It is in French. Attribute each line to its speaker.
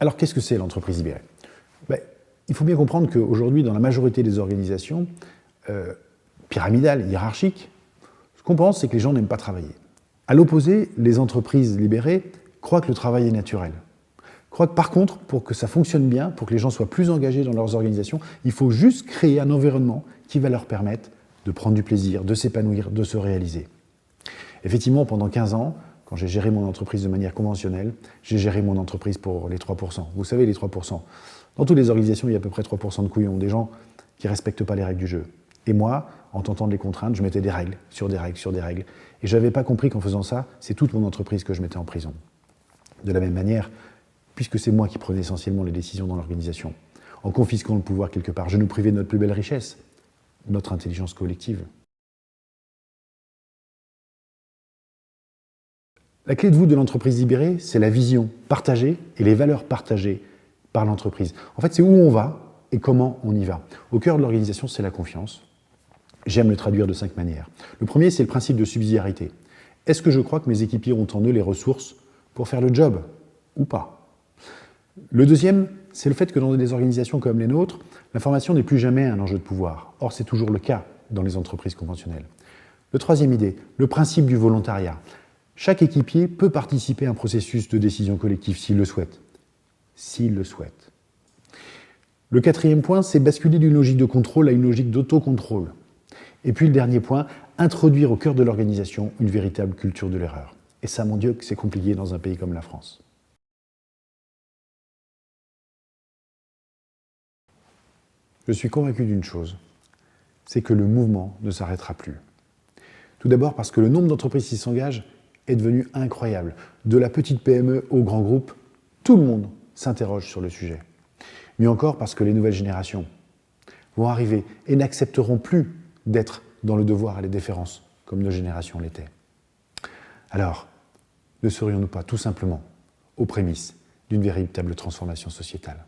Speaker 1: Alors, qu'est-ce que c'est l'entreprise libérée? Il faut bien comprendre qu'aujourd'hui, dans la majorité des organisations pyramidales, hiérarchiques, ce qu'on pense, c'est que les gens n'aiment pas travailler. À l'opposé, les entreprises libérées croient que le travail est naturel. Croient que par contre, pour que ça fonctionne bien, pour que les gens soient plus engagés dans leurs organisations, il faut juste créer un environnement qui va leur permettre de prendre du plaisir, de s'épanouir, de se réaliser. Effectivement, pendant 15 ans, quand j'ai géré mon entreprise de manière conventionnelle, j'ai géré mon entreprise pour les 3%. Vous savez, les 3%. Dans toutes les organisations, il y a à peu près 3% de couillons, des gens qui ne respectent pas les règles du jeu. Et moi, en tentant de les contraindre, je mettais des règles, sur des règles, sur des règles. Et je n'avais pas compris qu'en faisant ça, c'est toute mon entreprise que je mettais en prison. De la même manière, puisque c'est moi qui prenais essentiellement les décisions dans l'organisation, en confisquant le pouvoir quelque part, je nous privais de notre plus belle richesse, notre intelligence collective. La clé de voûte de l'entreprise libérée, c'est la vision partagée et les valeurs partagées par l'entreprise. En fait, c'est où on va et comment on y va. Au cœur de l'organisation, c'est la confiance. J'aime le traduire de 5 manières. Le premier, c'est le principe de subsidiarité. Est-ce que je crois que mes équipiers ont en eux les ressources pour faire le job ou pas? Le deuxième, c'est le fait que dans des organisations comme les nôtres, l'information n'est plus jamais un enjeu de pouvoir. Or, c'est toujours le cas dans les entreprises conventionnelles. Le troisième idée, le principe du volontariat. Chaque équipier peut participer à un processus de décision collective s'il le souhaite. S'il le souhaite. Le quatrième point, c'est basculer d'une logique de contrôle à une logique d'autocontrôle. Et puis le dernier point, introduire au cœur de l'organisation une véritable culture de l'erreur. Et ça, mon Dieu, que c'est compliqué dans un pays comme la France. Je suis convaincu d'une chose, c'est que le mouvement ne s'arrêtera plus. Tout d'abord parce que le nombre d'entreprises qui s'engagent est devenu incroyable. De la petite PME au grand groupe, tout le monde s'interroge sur le sujet. Mieux encore parce que les nouvelles générations vont arriver et n'accepteront plus d'être dans le devoir et les déférences comme nos générations l'étaient. Alors, ne serions-nous pas tout simplement aux prémices d'une véritable transformation sociétale ?